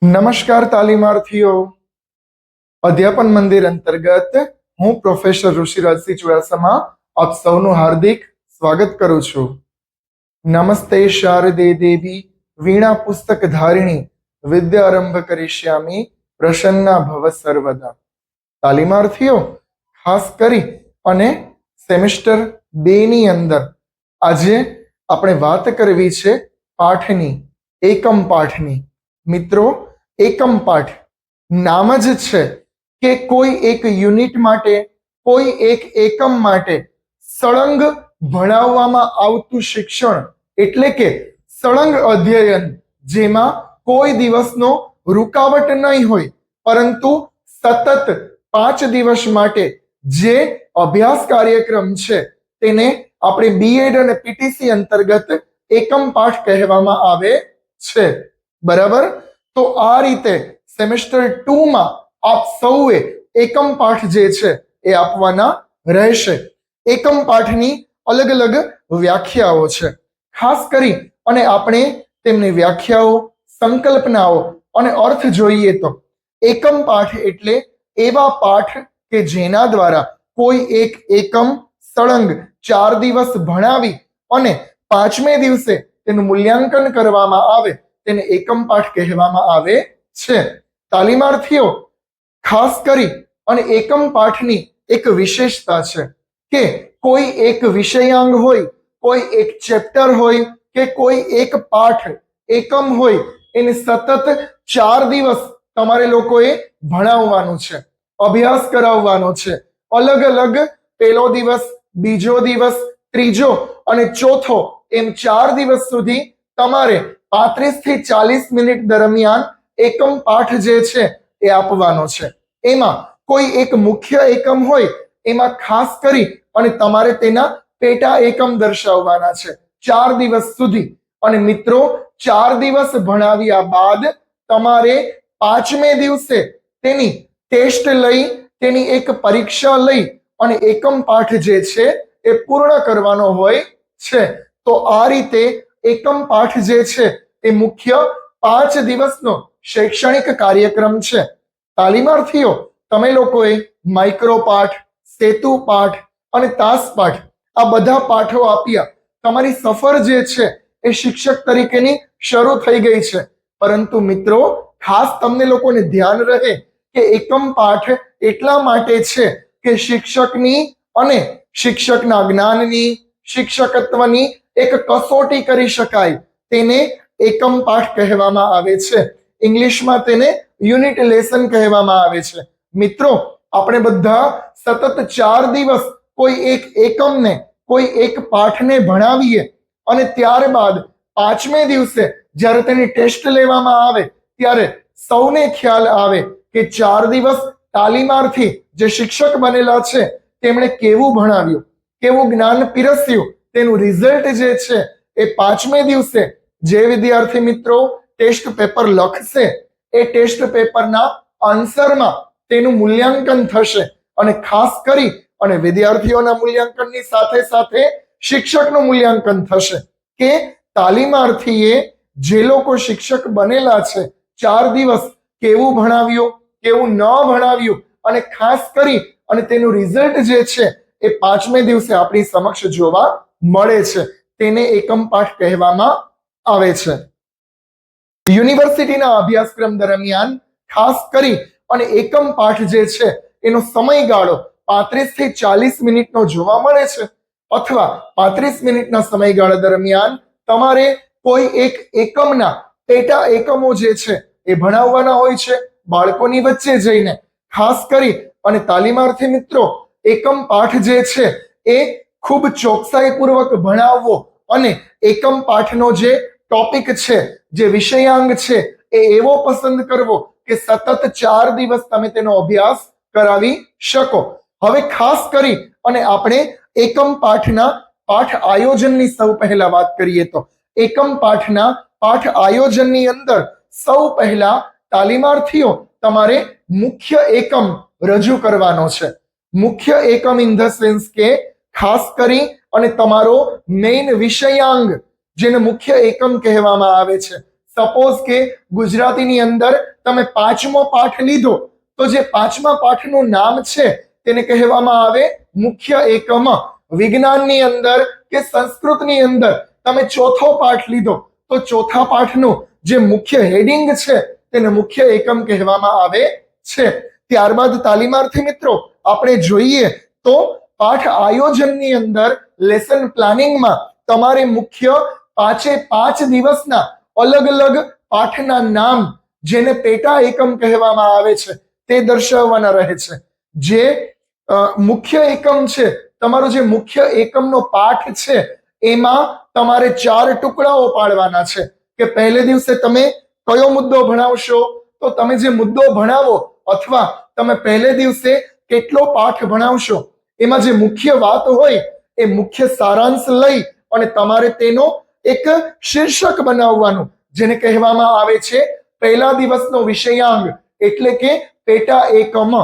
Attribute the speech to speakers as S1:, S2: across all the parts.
S1: નમસ્કાર તાલીમાર્થીઓ. અધ્યાપન મંદિર અંતર્ગત હું પ્રોફેસર ઋષિરાજસિંહ ચુડાસમા આપ સૌનું હાર્દિક સ્વાગત કરું છું. નમસ્તે શારદે દેવી વીણા પુસ્તક ધારિણી વિદ્યારંભ કરિષ્યામિ પ્રસન્ના ભવ સર્વદા. તાલીમાર્થીઓ, ખાસ કરી અને સેમેસ્ટર 2 ની અંદર આજે આપણે વાત કરવી છે પાઠની, એકમ પાઠની. મિત્રો, એકમ પાઠ નામ જ છે કે કોઈ એક યુનિટ માટે, કોઈ એક એકમ માટે સળંગ ભણાવવામાં આવતું શિક્ષણ એટલે કે સળંગ અધ્યયન, જેમાં કોઈ દિવસનો રૂકાવટ નહીં હોય, પરંતુ સતત 5 દિવસ માટે જે અભ્યાસ કાર્યક્રમ છે તેને આપણે બીએડ અને પીટીસી અંતર્ગત એકમ પાઠ કહેવામાં આવે છે. બરાબર? તો આ રીતે સેમેસ્ટર 2 માં આપ સૌએ એકમ પાઠ જે છે એ આપવાના રહેશે. એકમ પાઠની અલગ અલગ વ્યાખ્યાઓ છે. ખાસ કરી અને આપણે તેમની વ્યાખ્યાઓ, સંકલ્પનાઓ અને અર્થ જોઈએ તો એકમ પાઠ એટલે એવા પાઠ કે જેના દ્વારા કોઈ એક એકમ સળંગ 4 દિવસ ભણાવી અને 5મે દિવસે તેનું મૂલ્યાંકન કરવામાં આવે તેને એકમ પાઠ કહેવામાં આવે છે. તાલીમાર્થીઓ, ખાસ કરી અને એકમ પાઠની એક વિશેષતા છે કે કોઈ એક વિષયાંગ હોય, કોઈ એક ચેપ્ટર હોય કે કોઈ એક પાઠ એકમ હોય એને સતત 4 દિવસ તમારે લોકોએ ભણાવવાનું છે, અભ્યાસ કરાવવાનો છે. અલગ અલગ પહેલો દિવસ, બીજો દિવસ, ત્રીજો અને ચોથો એમ 4 દિવસ સુધી તમારે 35 થી 40 મિનિટ દરમિયાન એકમ પાઠ જે છે એ આપવાનો છે. એમાં કોઈ એક મુખ્ય એકમ હોય એમાં ખાસ કરી અને તમારે તેના પેટા એકમ દર્શાવવાના છે 4 દિવસ સુધી. અને મિત્રો, 4 દિવસ ભણાવ્યા બાદ તમારે 5મે દિવસે તેની ટેસ્ટ લઈ, તેની એક પરીક્ષા લઈ અને એકમ પાઠ જે છે એ પૂર્ણ કરવાનો હોય છે. તો આ રીતે એકમ પાઠ જે છે એ મુખ્ય 5 દિવસનો શૈક્ષણિક કાર્યક્રમ છે. તાલીમાર્થીઓ, તમે લોકોએ માઇક્રો પાઠ, સેતુ પાઠ અને તાસ પાઠ આ બધા પાઠો આપ્યા. તમારી સફર જે છે એ શિક્ષક તરીકેની શરૂ થઈ ગઈ છે. પરંતુ મિત્રો, ખાસ તમને લોકોને ધ્યાન રહે કે એકમ પાઠ એટલા માટે છે કે શિક્ષકની અને શિક્ષકના જ્ઞાનની, શિક્ષકત્વની એક કસોટી કરી શકાય, તેને એકમ પાઠ કહેવામાં આવે છે. ઇંગ્લિશમાં તેને યુનિટ લેસન કહેવામાં આવે છે. મિત્રો, આપણે બધા સતત 4 દિવસ કોઈ એક એકમને, કોઈ એક પાઠને ભણાવીએ અને ત્યારબાદ 5મે દિવસે જ્યારે તેની ટેસ્ટ લેવામાં આવે ત્યારે સૌને ખ્યાલ આવે કે 4 દિવસ તાલીમાર્થી જે શિક્ષક બનેલા છે તેમણે કેવું ભણાવ્યું, કેવું જ્ઞાન પીરસ્યું, તેનું રિઝલ્ટ જે છે એ 5મે દિવસે જે વિદ્યાર્થી મિત્રો ટેસ્ટ પેપર લખશે એ ટેસ્ટ પેપરના આન્સરમાં તેનું મૂલ્યાંકન થશે. અને ખાસ કરી અને વિદ્યાર્થીઓના મૂલ્યાંકનની સાથે સાથે શિક્ષકનું મૂલ્યાંકન થશે કે તાલીમાર્થીએ જે લોકો શિક્ષક બનેલા છે 4 દિવસ કેવું ભણાવ્યું, કેવું ન ભણાવ્યું, અને ખાસ કરી અને તેનું રિઝલ્ટ જે છે એ 5મે દિવસે આપણી સમક્ષ જોવા મળે છે. તેને એકમ પાઠ કહેવામાં આવે છે. યુનિવર્સિટીના અભ્યાસક્રમ દરમિયાન ખાસ કરી અને એકમ પાઠ જે છે એનો સમયગાળો 35 થી 40 મિનિટનો જોવા મળે છે. અથવા 35 મિનિટના સમયગાળા દરમિયાન તમારે કોઈ એક એકમના પેટા એકમો જે છે એ ભણાવવાના હોય છે બાળકોની વચ્ચે જઈને. ખાસ કરી અને તાલીમાર્થી મિત્રો, એકમ પાઠ જે છે એ ખૂબ ચોકસાઈપૂર્વક ભણાવવો અને એકમ પાઠનો જે ટોપિક છે, જે વિષયાંગ છે એ એવો પસંદ કરવો કે સતત 4 દિવસ તમે તેનો અભ્યાસ કરાવી શકો. હવે ખાસ કરી અને આપણે એકમ પાઠના પાઠ આયોજનની સૌ પહેલા વાત કરીએ તો એકમ પાઠના પાઠ આયોજનની અંદર સૌ પહેલા તાલીમાર્થીઓ તમારે મુખ્ય એકમ રજૂ કરવાનો છે. મુખ્ય એકમ ઇન ધ સેન્સ કે ખાસ કરી અને તમારો મેઇન વિષયાંગ, જેને મુખ્ય એકમ કહેવામાં આવે છે, સપોઝ કે ગુજરાતીની અંદર તમે 5મો પાઠ લીધો, તો જે 5મા પાઠનું નામ છે તેને કહેવામાં આવે મુખ્ય એકમ. વિજ્ઞાનની અંદર કે સંસ્કૃતની અંદર તમે 4થો પાઠ લીધો, તો 4થા પાઠનું જે મુખ્ય હેડિંગ છે તેને મુખ્ય એકમ કહેવામાં આવે છે. ત્યારબાદ તાલીમાર્થી મિત્રો આપણે જોઈએ તો પાઠ આયોજનની અંદર લેસન પ્લાનિંગમાં તમારે મુખ્ય 5 દિવસના અલગ અલગ પાઠના નામ, જેને પેટા એકમ કહેવામાં આવે છે, તે દર્શાવવાના રહે છે. જે મુખ્ય એકમ છે, તમારો જે મુખ્ય એકમનો પાઠ છે એમાં તમારે 4 ટુકડાઓ પાડવાના છે કે પહેલે દિવસે તમે કયો મુદ્દો ભણાવશો, તો તમે જે મુદ્દો ભણાવો અથવા તમે પહેલે દિવસે કેટલો પાઠ ભણાવશો, એમાં જે મુખ્ય વાત હોય એ મુખ્ય સારાંશ લઈ અને તમારે તેનો એક શીર્ષક બનાવવાનું, જેને કહેવામાં આવે છે પહેલા દિવસનો વિષયાંગ એટલે કે પેટા એકમ.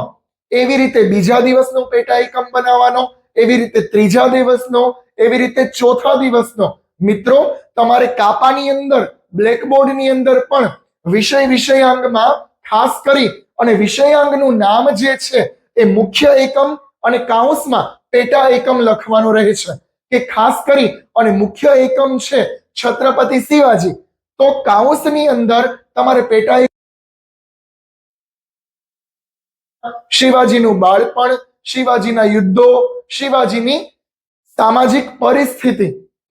S1: એવી રીતે બીજા દિવસનો પેટા એકમ બનાવવાનો, એવી રીતે ત્રીજા દિવસનો, એવી રીતે ચોથા દિવસનો. મિત્રો તમારે કાપાની અંદર, બ્લેકબોર્ડની અંદર પણ વિષયાંગમાં ખાસ કરી અને વિષયાંગનું નામ જે છે એ મુખ્ય એકમ અને કાઉન્સમાં પેટા એકમ લખવાનું રહે છે. કે ખાસ કરી અને મુખ્ય એકમ છે છત્રપતિ શિવાજી, તો કાઉન્સની અંદર તમારે પેટા શિવાજીનું બાળપણ, શિવાજીના યુદ્ધો, શિવાજીની સામાજિક પરિસ્થિતિ,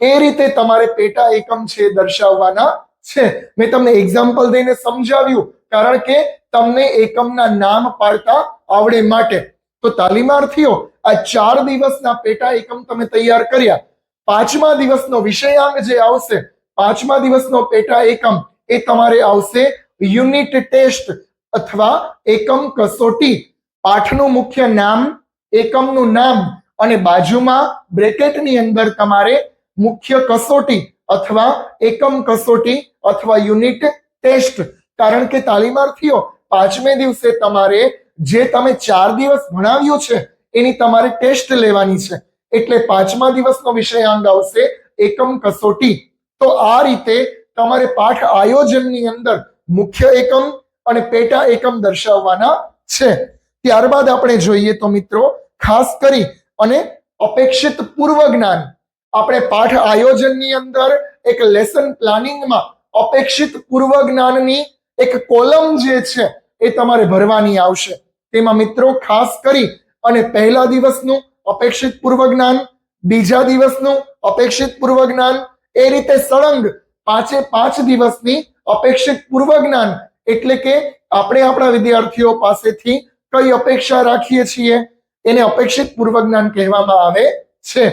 S1: એ રીતે તમારે પેટા એકમ છે દર્શાવવાના છે. મેં તમને એક્ઝામ્પલ દઈને સમજાવ્યું કારણ કે તમને એકમના નામ પાડતા આવડે માટે. તો તાલીમાર્થીઓ આ 4 દિવસના પેટા એકમ તમે તૈયાર કર્યા. 5મા દિવસનો વિષયાંગ જે આવશે, 5મા દિવસનો પેટા એકમ, એ તમારે આવશે યુનિટ ટેસ્ટ અથવા એકમ કસોટી. પાઠનું મુખ્ય નામ, એકમનું નામ અને બાજુમાં બ્રેકેટની અંદર તમારે મુખ્ય કસોટી અથવા એકમ કસોટી અથવા યુનિટ ટેસ્ટ. કારણ કે તાલીમાર્થીઓ 5મે દિવસે તમારે જે તમે 4 દિવસ ભણાવ્યું છે એની તમારે ટેસ્ટ લેવાની છે, એટલે 5મા દિવસનો વિષયાંગ આવશે એકમ કસોટી. તો આ રીતે તમારે પાઠ આયોજનની અંદર મુખ્ય એકમ અને પેટા એકમ દર્શાવવાના છે. ત્યારબાદ આપણે જોઈએ તો મિત્રો ખાસ કરી અને અપેક્ષિત પૂર્વ જ્ઞાન. આપણે પાઠ આયોજનની અંદર એક લેસન પ્લાનિંગમાં અપેક્ષિત પૂર્વ જ્ઞાનની એક કોલમ જે છે એ તમારે ભરવાની આવશે. તેમાં મિત્રો ખાસ કરી અને પહેલા દિવસનું અપેક્ષિત પૂર્વ જ્ઞાન, બીજા દિવસનું અપેક્ષિત પૂર્વ જ્ઞાન, એ રીતે સળંગ 5 દિવસની અપેક્ષિત પૂર્વ જ્ઞાન. એટલે કે આપણે આપણા વિદ્યાર્થીઓ પાસેથી કઈ અપેક્ષા રાખીએ છીએ એને અપેક્ષિત પૂર્વ જ્ઞાન કહેવામાં આવે છે.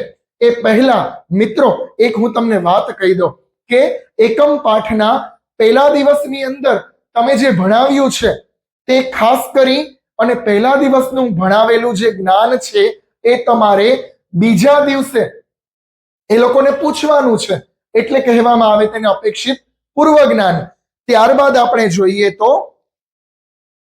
S1: એ પહેલા મિત્રો એક હું તમને વાત કહી દઉં કે એકમ પાઠના પહેલા દિવસની અંદર તમે જે ભણાવ્યું છે તે ખાસ કરી અને પહેલા દિવસનું ભણાવેલું જે જ્ઞાન છે એ તમારે બીજા દિવસે એ લોકોને પૂછવાનું છે, એટલે કહેવામાં આવે તેને અપેક્ષિત પૂર્વ જ્ઞાન. ત્યારબાદ આપણે જોઈએ તો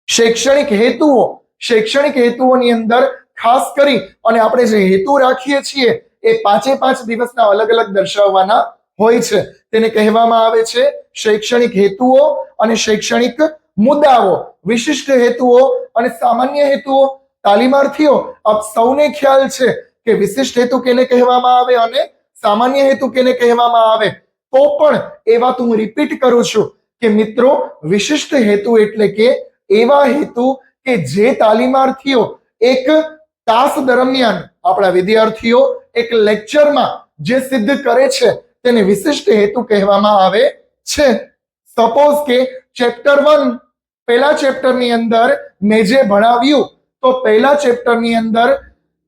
S1: શૈક્ષણિક હેતુઓ. શૈક્ષણિક હેતુઓની અંદર ખાસ કરી અને આપણે જે હેતુ રાખીએ છીએ એ 5 દિવસના અલગ અલગ દર્શાવવાના હોય છે. તેને કહેવામાં આવે છે શૈક્ષણિક હેતુઓ અને શૈક્ષણિક મુદ્દાઓ. વિશિષ્ટ હેતુઓ અને સામાન્ય હેતુઓ. તાલીમાર્થીઓ આપ સૌને ખ્યાલ છે કે વિશિષ્ટ હેતુ કેને કહેવામાં આવે અને સામાન્ય હેતુ કેને કહેવામાં આવે. તો પણ એ વાત હું રિપીટ કરું છું કે મિત્રો વિશિષ્ટ હેતુ એટલે કે એવા હેતુ કે જે તાલીમાર્થીઓ એક તાસ દરમિયાન, આપણા વિદ્યાર્થીઓ એક લેક્ચરમાં જે સિદ્ધ કરે છે તેને વિશિષ્ટ હેતુ કહેવામાં આવે છે. સપોઝ કે ચેપ્ટર 1, પહેલા ચેપ્ટરની અંદર મેં જે ભણાવ્યું, તો પહેલા ચેપ્ટરની અંદર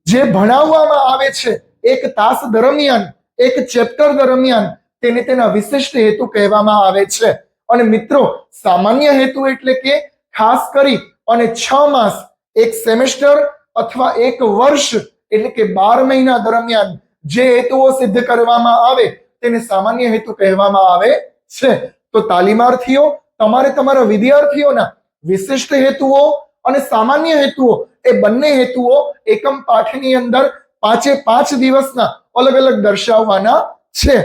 S1: જે ભણાવવામાં આવે છે એક તાસ દરમિયાન, એક ચેપ્ટર દરમિયાન, તેને તેના વિશિષ્ટ હેતુ કહેવામાં આવે છે. અને મિત્રો સામાન્ય હેતુ એટલે કે ખાસ કરી અને 6 માસ, એક સેમેસ્ટર અથવા એક વર્ષ એટલે કે 12 મહિના દરમિયાન જે હેતુઓ સિદ્ધ કરવામાં આવે તેને સામાન્ય હેતુ કહેવામાં આવે છે. તો તાલીમાર્થીઓ તમારે તમારા વિદ્યાર્થીઓના વિશિષ્ટ હેતુઓ અને સામાન્ય હેતુઓ એ બંને હેતુઓ એકમ પાઠની અંદર 5 દિવસના અલગ અલગ દર્શાવવાના છે.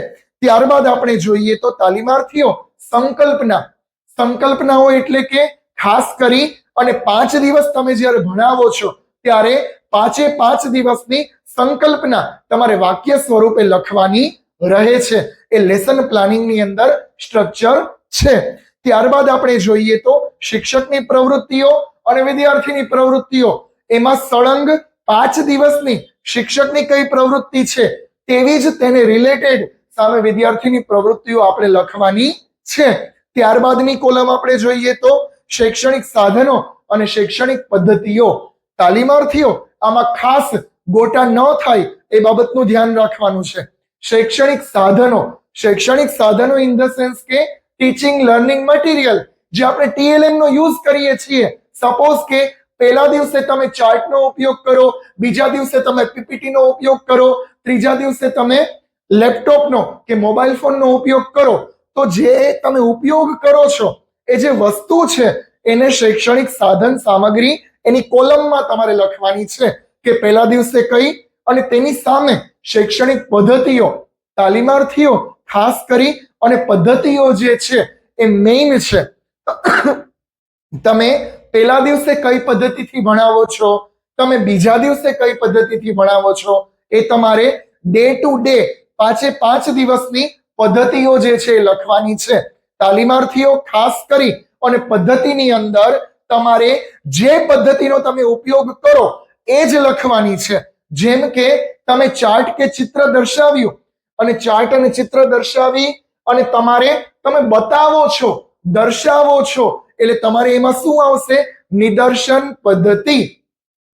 S1: ત્યારબાદ આપણે જોઈએ તો તાલીમાર્થીઓ સંકલ્પનાઓ એટલે કે ખાસ કરી અને 5 દિવસ તમે જ્યારે ભણાવો છો ત્યારે 5 દિવસની સંકલ્પના તમારે વાક્ય સ્વરૂપે લખવાની રહે છે. એ લેસન પ્લાનિંગની અંદર સ્ટ્રક્ચર છે. ત્યારબાદ આપણે જોઈએ તો શિક્ષકની પ્રવૃત્તિઓ અને વિદ્યાર્થીની પ્રવૃત્તિઓ. એમાં સળંગ 5 દિવસની શિક્ષકની કઈ પ્રવૃત્તિ છે તેવી જ તેને રિલેટેડ સામે વિદ્યાર્થીની પ્રવૃત્તિઓ આપણે લખવાની છે. ત્યારબાદની કોલમ આપણે જોઈએ તો શૈક્ષણિક સાધનો અને શૈક્ષણિક પદ્ધતિઓ. તાલીમાર્થીઓ આમાં ખાસ ગોટા ન થાય એ બાબતનું ધ્યાન રાખવાનું છે. શૈક્ષણિક સાધનો ઇન ધ સેન્સ કે ટીચિંગ લર્નિંગ મટીરિયલ જે આપણે TLM નો યુઝ કરીએ છીએ. સપોઝ કે પહેલા દિવસે તમે ચાર્ટનો ઉપયોગ કરો, બીજા દિવસે તમે PPT નો ઉપયોગ કરો, ત્રીજા દિવસે તમે લેપટોપનો કે મોબાઈલ ફોનનો ઉપયોગ કરો, તો જે તમે ઉપયોગ કરો છો એ જે વસ્તુ છે એને શૈક્ષણિક સાધન સામગ્રી એની કોલમમાં તમારે લખવાની છે કે પહેલા દિવસે કઈ અને તેની સામે શૈક્ષણિક પદ્ધતિઓ. તાલીમાર્થીઓ ખાસ કરી અને પદ્ધતિઓ જે છે એ મેઇન છે. તમે પહેલા દિવસે કઈ પદ્ધતિથી ભણાવો છો, તમે બીજા દિવસે કઈ પદ્ધતિથી ભણાવો છો, એ તમારે ડે ટુ ડે 5 દિવસની પદ્ધતિઓ જે છે એ લખવાની છે. તાલીમાર્થીઓ ખાસ કરી અને પદ્ધતિની અંદર તમારે જે પદ્ધતિનો તમે ઉપયોગ કરો એ જ લખવાની છે. જેમ કે તમે ચાર્ટ કે ચિત્ર દર્શાવ્યું અને ચાર્ટ અને ચિત્ર દર્શાવી અને તમે બતાવો છો, દર્શાવો છો, એટલે તમારે એમાં શું આવશે? નિદર્શન પદ્ધતિ.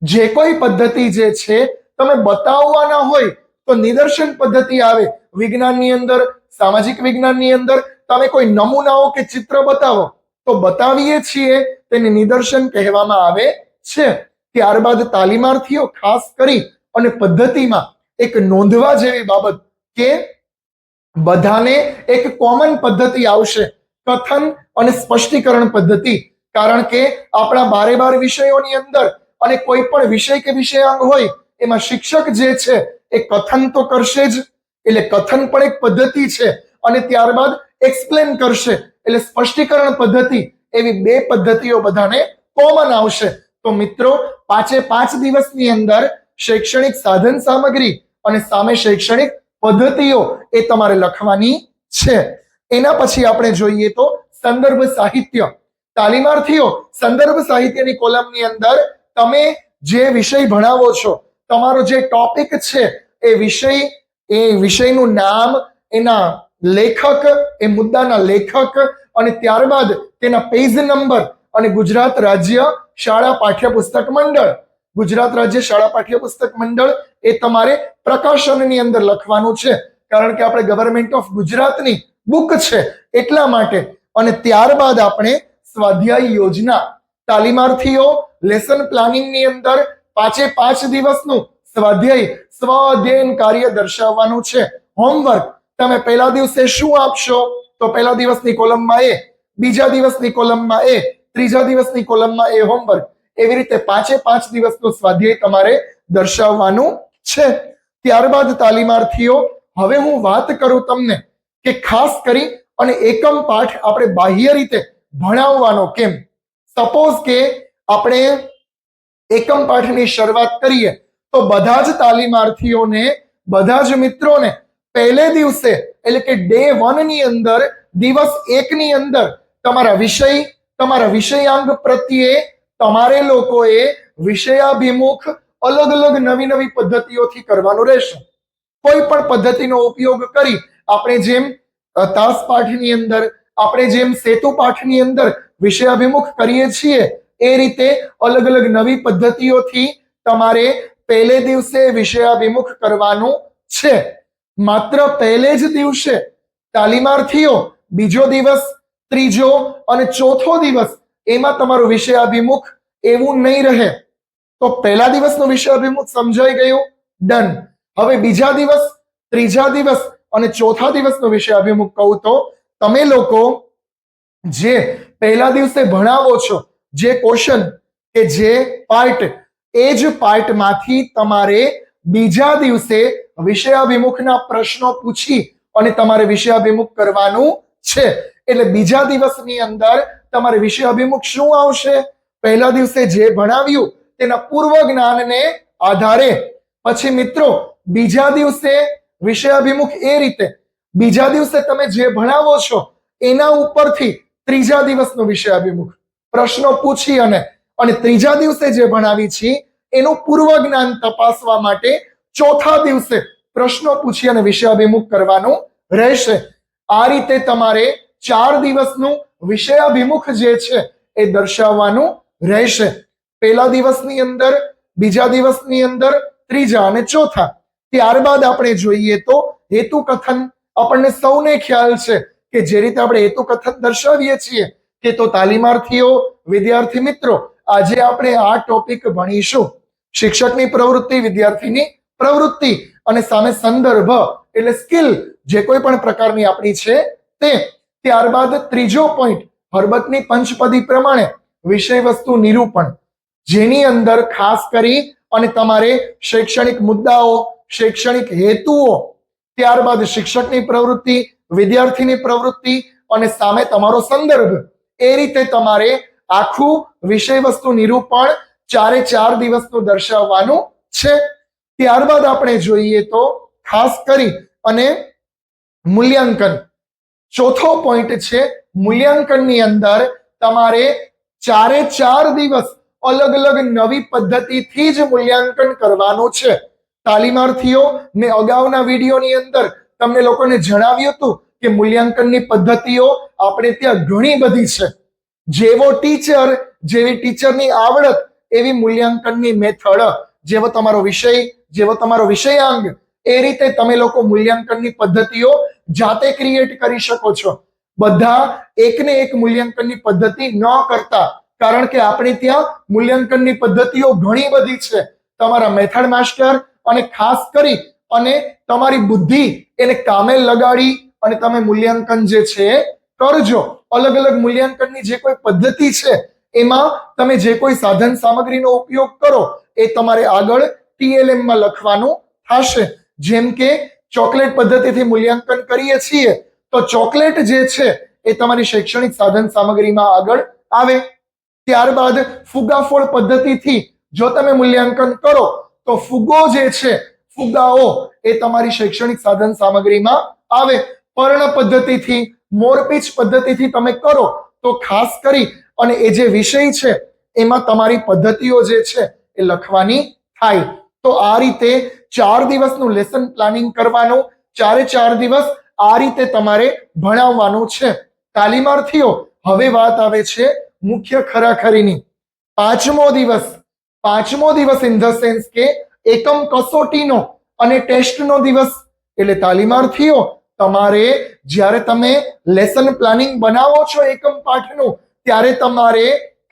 S1: જે કોઈ પદ્ધતિ જે છે તમે બતાવવાના હોય તો નિદર્શન પદ્ધતિ આવે. વિજ્ઞાનની અંદર, સામાજિક વિજ્ઞાનની અંદર તમે કોઈ નમૂનાઓ કે ચિત્ર બતાવો તો બતાવીએ છીએ તેને નિદર્શન કહેવામાં આવે છે. ત્યારબાદ તાલીમાર્થીઓ ખાસ કરી અને પદ્ધતિમાં એક નોંધવા જેવી બાબત કે બધાને એક કોમન પદ્ધતિ આવશે, કથન અને સ્પષ્ટીકરણ પદ્ધતિ. કારણ કે આપણા 12 વિષયોની અંદર અને કોઈ પણ વિષય કે વિષયાંગ હોય એમાં શિક્ષક જે છે એ કથન તો કરશે જ, એટલે કથન પણ એક પદ્ધતિ છે, અને ત્યારબાદ એક્સપ્લેન કરશે એટલે સ્પષ્ટીકરણ પદ્ધતિ. એવી 2 પદ્ધતિઓ બધાને કોમન આવશે. તો મિત્રો 5 દિવસની અંદર શૈક્ષણિક સાધન સામગ્રી અને સામે શૈક્ષણિક પદ્ધતિઓ એ તમારે લખવાની છે. એના પછી આપણે જોઈએ તો સંદર્ભ સાહિત્ય. તાલીમાર્થીઓ સંદર્ભ સાહિત્યની કોલમની અંદર તમે જે વિષય ભણાવો છો, તમારો જે ટોપિક છે એ વિષયનું નામ, એના લેખક, એ મુદ્દાના લેખક અને ત્યારબાદ તેના પેજ નંબર અને ગુજરાત રાજ્ય શાળા પાઠ્યપુસ્તક મંડળ એ તમારે પ્રકાશનની અંદર લખવાનું છે. કારણ કે આપણે ગવર્મેન્ટ ઓફ ગુજરાતની બુક છે એટલા માટે. અને ત્યારબાદ આપણે સ્વાધ્યાય યોજના. તાલીમાર્થીઓ લેસન પ્લાનિંગની અંદર 5 દિવસનું સ્વ અધ્યયન કાર્ય દર્શાવવાનું છે. હોમવર્ક તમે પહેલા દિવસે શું આપશો તો પહેલા દિવસની કોલમમાં એ, બીજા દિવસની કોલમમાં એ, ત્રીજા દિવસની કોલમમાં એ હોમવર્ક. એવી રીતે 5 દિવસનું સ્વાધ્યાય તમારે દર્શાવવાનું છે. ત્યારબાદ તાલીમાર્થીઓ હવે હું વાત કરું તમને કે ખાસ કરી અને એકમ પાઠ આપણે બાહ્ય રીતે ભણાવવાનો કેમ. સપોઝ કે આપણે એકમ પાઠની શરૂઆત કરીએ તો બધા જ તાલીમાર્થીઓને, બધા જ મિત્રોને પહેલે દિવસે એટલે કે ડે 1 ની અંદર, દિવસ 1 ની અંદર તમારા વિષયાંગ પ્રત્યે તમારે લોકોએ વિષયાભિમુખ અલગ અલગ નવી પદ્ધતિઓથી કરવાનું રહેશે. કોઈ પણ પદ્ધતિનો ઉપયોગ કરી આપણે જેમ તાસ પાઠની અંદર, આપણે જેમ સેતુ પાઠની અંદર વિષયાભિમુખ કરીએ છીએ એ રીતે અલગ અલગ નવી પદ્ધતિઓથી તમારે પહેલે દિવસે વિષયાભિમુખ કરવાનું છે. માત્ર પહેલે જ દિવસે તાલીમાર્થીઓ બીજો દિવસ, ત્રીજો અને ચોથો દિવસ એમાં તમારું વિષયાભિમુખ એવું નહીં રહે. તો પહેલા દિવસનું વિષયાભિમુખ સમજાઈ ગયું, ડન. હવે બીજા દિવસ, ત્રીજા દિવસ અને ચોથા દિવસનો વિષયાભિમુખ કહું તો તમે લોકો જે પહેલા દિવસે ભણાવો છો, જે ક્વેશ્ચન કે જે પાર્ટ, એ જ પાર્ટમાંથી તમારે બીજા દિવસે વિષયાભિમુખના પ્રશ્નો પૂછી અને તમારે વિષયાભિમુખ કરવાનું છે. એટલે બીજા દિવસની અંદર તમારે વિષય અભિમુખ શું આવશે? પહેલા દિવસે જે ભણાવ્યું તેના પૂર્વ જ્ઞાનને આધારે. પછી મિત્રો બીજા દિવસે વિષય અભિમુખ એ રીતે, બીજા દિવસે તમે જે ભણાવો છો એના ઉપરથી ત્રીજા દિવસનો વિષય અભિમુખ પ્રશ્નો પૂછી અને ત્રીજા દિવસે જે ભણાવી છે એનું પૂર્વ જ્ઞાન તપાસવા માટે ચોથા દિવસે પ્રશ્નો પૂછી અને વિષય અભિમુખ કરવાનું રહેશે. આ રીતે તમારે 4 દિવસનું વિષય અભિમુખ જે છે એ દર્શાવવાનું રહેશે. પહેલા દિવસની અંદર, બીજા દિવસની અંદર, ત્રીજા અને ચોથા. ત્યારબાદ આપણે જોઈએ તો હેતુ કથન. આપણને સૌને ખ્યાલ છે કે જે રીતે આપણે હેતુ કથન દર્શાવીએ છીએ કે તો તાલીમાર્થીઓ, વિદ્યાર્થી મિત્રો, આજે આપણે આ ટોપિક ભણીશું. શિક્ષકની પ્રવૃત્તિ, વિદ્યાર્થીની પ્રવૃત્તિ અને સામે સંદર્ભ એટલે સ્કિલ જે કોઈ પણ પ્રકારની આપણી છે તે. ત્યારબાદ ત્રીજો પોઈન્ટ હર્બટની પંચપદી પ્રમાણે વિષય વસ્તુ નિરૂપણ, જેની અંદર ખાસ કરી અને તમારે શૈક્ષણિક મુદ્દાઓ, શૈક્ષણિક હેતુઓ, ત્યારબાદ શિક્ષકની પ્રવૃત્તિ, વિદ્યાર્થીની પ્રવૃત્તિ અને સામે તમારો સંદર્ભ, એ રીતે તમારે આખું વિષય વસ્તુ નિરૂપણ 4 દિવસનું દર્શાવવાનું છે. ત્યારબાદ આપણે જોઈએ તો ખાસ કરી અને મૂલ્યાંકન. ચોથો પોઈન્ટ છે મૂલ્યાંકનની અંદર તમારે 4 દિવસ અલગ અલગ નવી પદ્ધતિથી જ મૂલ્યાંકન કરવાનું છે. તાલીમાર્થીઓ, મેં અગાઉના વિડીયોની અંદર તમને લોકોને જણાવ્યું હતું કે મૂલ્યાંકનની પદ્ધતિઓ આપણે ત્યાં ઘણી બધી છે. જેવો ટીચર, જેવી ટીચરની આવડત એવી મૂલ્યાંકનની મેથડ. જેવો તમારો વિષય, જેવો તમારો વિષયાંગ, એ રીતે તમે લોકો મૂલ્યાંકનની પદ્ધતિઓ જાતે ક્રિએટ કરી શકો છો. બધા એકને એક મૂલ્યાંકનની પદ્ધતિ ન કરતા, કારણ કે આપણે ત્યાં મૂલ્યાંકનની પદ્ધતિઓ ઘણી બધી છે. તમારા મેથડ માસ્ટર અને ખાસ કરી અને તમારી બુદ્ધિ એને કામે લગાડી અને તમે મૂલ્યાંકન જે છે કરજો. અલગ અલગ મૂલ્યાંકનની જે કોઈ પદ્ધતિ છે એમાં તમે જે કોઈ સાધન સામગ્રીનો ઉપયોગ કરો એ તમારે આગળ TLM માં લખવાનું થશે. જેમ કે ચોકલેટ પદ્ધતિથી મૂલ્યાંકન કરીએ છીએ તો ચોકલેટ જે છે એ તમારી શૈક્ષણિક સાધન સામગ્રીમાં આગળ આવે. ત્યારબાદ ફુગાફોડ પદ્ધતિથી જો તમે મૂલ્યાંકન કરો તો ફુગો જે છે, ફુગાઓ, એ તમારી શૈક્ષણિક સાધન સામગ્રીમાં આવે. પર્ણ પદ્ધતિથી, મોરપીંછ પદ્ધતિથી તમે કરો તો ખાસ કરી અને એ જે વિષય છે એમાં તમારી પદ્ધતિઓ જે છે એ લખવાની થાય. તો આ રીતે 4 દિવસનું લેસન પ્લાનિંગ કરવાનું. 4 દિવસ આ રીતે તમારે ભણાવવાનું છે. તાલીમાર્થીઓ, હવે વાત આવે છે મુખ્ય ખરાખરીની. પાંચમો દિવસ ઇન ધ સેન્સ કે એકમ કસોટીનો અને ટેસ્ટનો દિવસ. એટલે તાલીમાર્થીઓ, તમારે જ્યારે તમે લેસન પ્લાનિંગ બનાવો છો એકમ પાઠનું, ત્યારે તમારે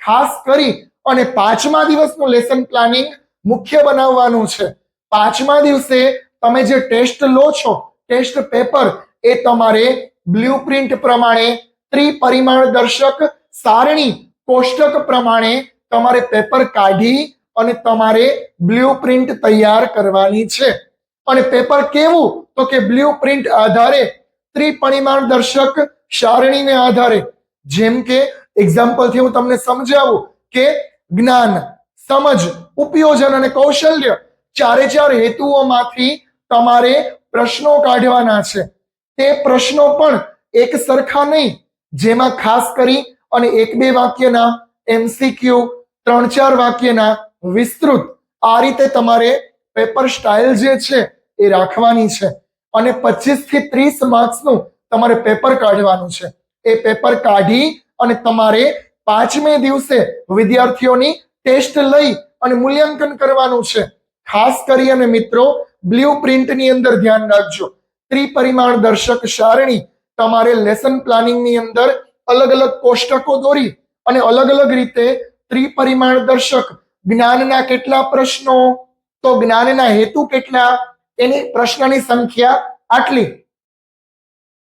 S1: ખાસ કરી અને 5મા દિવસનું લેસન પ્લાનિંગ મુખ્ય બનાવવાનું છે. 5મા દિવસે તમે જે ટેસ્ટ લો છો, ટેસ્ટ પેપર, એ તમારે બ્લુપ્રિન્ટ પ્રમાણે, ત્રિપરિમાણ દર્શક સારણી કોષ્ટક પ્રમાણે તમારે પેપર કાઢી અને તમારે બ્લુપ્રિન્ટ તૈયાર કરવાની છે. અને પેપર કેવું? તો કે બ્લુપ્રિન્ટ આધારે, ત્રિપરિમાણ દર્શક સારણીને આધારે. જેમ કે એક્ઝામ્પલથી હું તમને સમજાવું કે જ્ઞાન, સમજ, ઉપયોજન અને કૌશલ્ય 4 હેતુઓમાંથી તમારે પ્રશ્નો કાઢવાના છે. તે પ્રશ્નો પણ એક સરખા નહીં, જેમાં ખાસ કરી અને 1-2 વાક્યના, MCQ, 3-4 વાક્યના, વિસ્તૃત, આ રીતે તમારે પેપર સ્ટાઇલ જે છે એ રાખવાની છે. અને 25 થી 30 માર્ક્સનું તમારે પેપર કાઢવાનું છે. એ પેપર કાઢી અને તમારે 5મે દિવસે વિદ્યાર્થીઓની ટેસ્ટ લઈ અને મૂલ્યાંકન કરવાનું છે. ખાસ કરી અને મિત્રો બ્લુપ્રિન્ટની અંદર ધ્યાન રાખજો, ત્રિપરિમાણ દર્શક સારણી તમારે લેસન પ્લાનિંગની અંદર અલગ અલગ કોષ્ટકો દોરી અને અલગ અલગ રીતે ત્રિપરિમાણ દર્શક જ્ઞાનના કેટલા પ્રશ્નો, તો જ્ઞાનના હેતુ કેટલા, એની પ્રશ્નની સંખ્યા આટલી.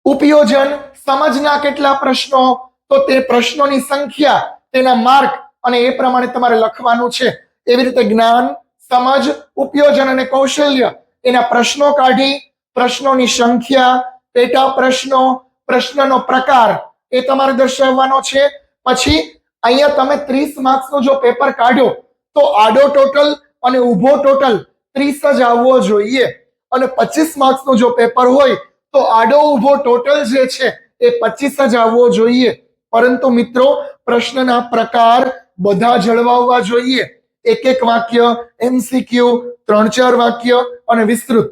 S1: ઉપયોજન, સમજના કેટલા પ્રશ્નો, તો તે પ્રશ્નોની સંખ્યા, તેના માર્ક અને એ પ્રમાણે તમારે લખવાનું છે. એવી રીતે જ્ઞાન, સમજ, ઉપયોજન અને કૌશલ્ય એના પ્રશ્નો કાઢી, પ્રશ્નોની સંખ્યા, પેટા પ્રશ્નો, પ્રશ્નનો પ્રકાર, એ તમારે દર્શાવવાનો છે. પછી અહીંયા તમે 30 માર્ક્સનો જો પેપર કાઢ્યો તો આડો ટોટલ અને ઊભો ટોટલ 30 જ આવવો જોઈએ, અને 25 માર્ક્સનો જો પેપર હોય તો આડો ઊભો ટોટલ જે છે એ 25 જ આવવો જોઈએ. પરંતુ મિત્રો પ્રશ્નના પ્રકાર બધા જળવાવવા જોઈએ. એક એક વાક્ય, એમસીક્યુ, 3-4 વાક્ય અને વિસ્તૃત,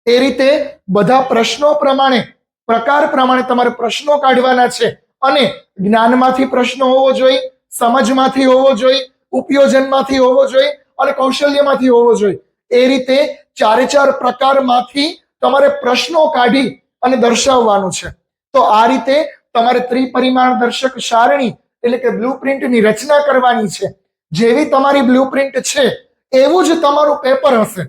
S1: એ રીતે બધા પ્રશ્નો પ્રમાણે, પ્રકાર પ્રમાણે તમારે પ્રશ્નો કાઢવાના છે. અને જ્ઞાનમાંથી પ્રશ્નો હોવો જોઈએ, સમજમાંથી હોવો જોઈએ, ઉપયોજનમાંથી હોવો જોઈએ અને કૌશલ્યમાંથી હોવો જોઈએ. એ રીતે 4 પ્રકારમાંથી તમારે પ્રશ્નો કાઢી અને દર્શાવવાનું છે. તો આ રીતે તમારે ત્રિપરિમાણ દર્શક સારણી એટલે કે બ્લુપ્રિન્ટની રચના કરવાની છે. જેવી તમારી બ્લુપ્રિન્ટ છે એવું જ તમારું પેપર હશે,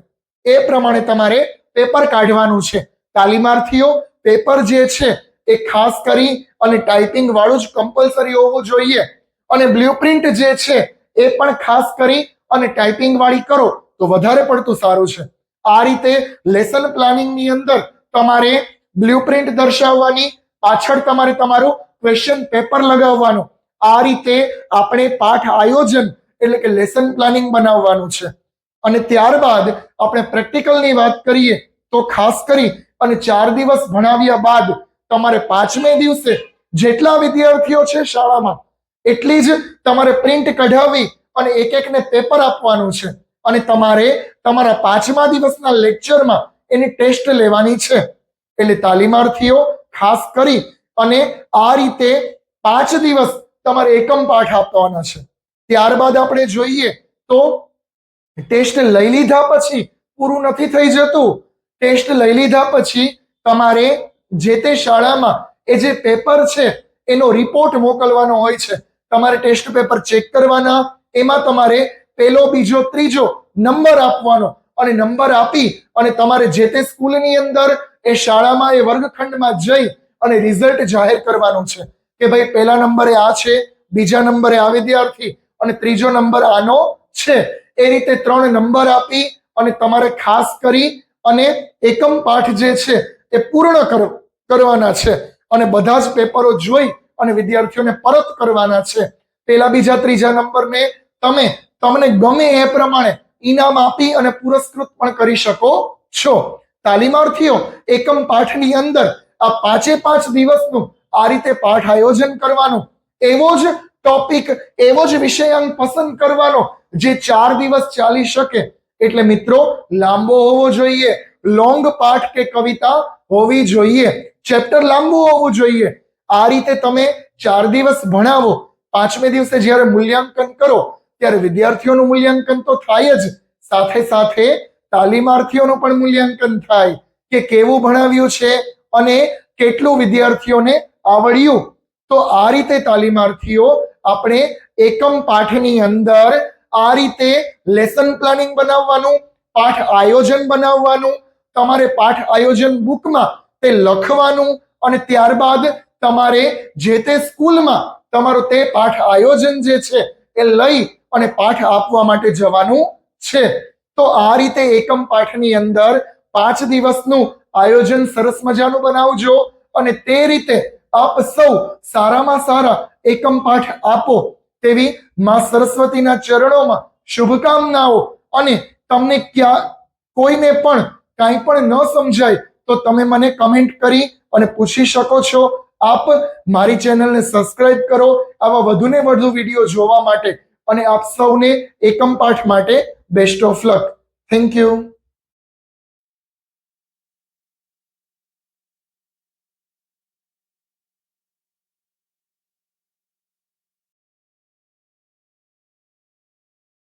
S1: એ પ્રમાણે તમારે પેપર કાઢવાનું છે. તાલીમાર્થીઓ, પેપર જે છે એ ખાસ કરી અને ટાઈપિંગ વાળું જ કમ્પલસરી હોવું જોઈએ, અને બ્લુપ્રિન્ટ જે છે એ પણ ખાસ કરી અને ટાઈપિંગ વાળી કરો તો વધારે પડતું સારું છે. આ રીતે લેસન પ્લાનિંગની અંદર તમારે બ્લુપ્રિન્ટ દર્શાવવાની, પાછળ તમારે તમારું ક્વેશ્ચન પેપર લગાવવાનું. આ રીતે આપણે પાઠ આયોજન એટલે કે લેસન પ્લાનિંગ બનાવવાનું છે. અને ત્યારબાદ આપણે પ્રેક્ટિકલની વાત કરીએ તો ખાસ કરી અને 4 દિવસ ભણાવ્યા બાદ તમારે 5મે દિવસે જેટલા વિદ્યાર્થીઓ છે શાળામાં એટલી જ તમારે પ્રિન્ટ કઢાવી અને એક એકને પેપર આપવાનું છે. અને તમારે તમારા 5મા દિવસના લેક્ચરમાં એની ટેસ્ટ લેવાની છે. એટલે તાલીમાર્થીઓ ખાસ કરી અને આ રીતે 5 દિવસ તમારે એકમ પાઠ આપવાના છે. ત્યારબાદ આપણે જોઈએ તો ટેસ્ટ લઈ લીધા પછી પૂરું નથી થઈ જતું. ટેસ્ટ લઈ લીધા પછી તમારે જે તે શાળામાં એ જે પેપર છે એનો રિપોર્ટ મોકલવાનો હોય છે. તમારે ટેસ્ટ પેપર ચેક કરવાના, એમાં તમારે પહેલો, બીજો, ત્રીજો નંબર આપવાનો, અને નંબર આપી અને તમારે જે તે સ્કૂલની અંદર એ શાળામાં એ વર્ગખંડમાં જઈ અને રિઝલ્ટ જાહેર કરવાનું છે કે ભાઈ પહેલા નંબરે આ છે, બીજા નંબરે આ વિદ્યાર્થી અને ત્રીજો નંબર આનો છે. એ રીતે 3 નંબર આપી અને તમારે ખાસ કરી અને એકમ પાઠ જે છે એ પૂર્ણ કરવાના છે. અને બધા જ પેપરો જોઈ અને વિદ્યાર્થીઓને પરત કરવાના છે. પહેલા, બીજા, ત્રીજા નંબરને તમને ગમે એ પ્રમાણે ઇનામ આપી અને પુરસ્કૃત પણ કરી શકો છો. તાલીમાર્થીઓ, એકમ પાઠની અંદર આ 5 દિવસનું આ રીતે પાઠ આયોજન કરવાનું. એવો જ ટોપિક, એવો જ વિષયાંક પસંદ કરવાનો જે 4 દિવસ ચાલી શકે. એટલે મિત્રો લાંબો હોવો જોઈએ, લોંગ પાઠ કે કવિતા હોવી જોઈએ, ચેપ્ટર લાંબુ હોવું જોઈએ. આ રીતે તમે 4 દિવસ ભણાવો, 5મે દિવસે જ્યારે મૂલ્યાંકન કરો ત્યારે વિદ્યાર્થીઓનું મૂલ્યાંકન તો થાય જ, સાથે સાથે તાલીમાર્થીઓનું પણ મૂલ્યાંકન થાય કે કેવું ભણાવ્યું છે અને કેટલું વિદ્યાર્થીઓને આવડ્યું. તો આ રીતે તાલીમાર્થીઓ આપણે એકમ પાઠની અંદર આ રીતે લેસન પ્લાનિંગ બનાવવાનું, પાઠ આયોજન બનાવવાનું, તમારે પાઠ આયોજન બુકમાં તે લખવાનું, અને ત્યારબાદ તમારે જે તે સ્કૂલમાં તમારો તે પાઠ આયોજન જે છે એ લઈ અને પાઠ આપવા માટે જવાનું છે. તો આ રીતે એકમ પાઠની અંદર 5 દિવસનું આયોજન સરસ મજાનું બનાવજો, અને તે રીતે આપ સૌ સારામાં સારા એકમ પાઠ આપો તેવી માં સરસ્વતીના ચરણોમાં શુભકામનાઓ. અને તમને કોઈને પણ કાંઈ પણ ન સમજાય તો તમે મને કમેન્ટ કરી અને પૂછી શકો છો. આપ મારી ચેનલને સબસ્ક્રાઇબ કરો આવા વધુને વધુ વિડીયો જોવા માટે. અને આપ સૌને એકમ પાઠ માટે best of luck. Thank you.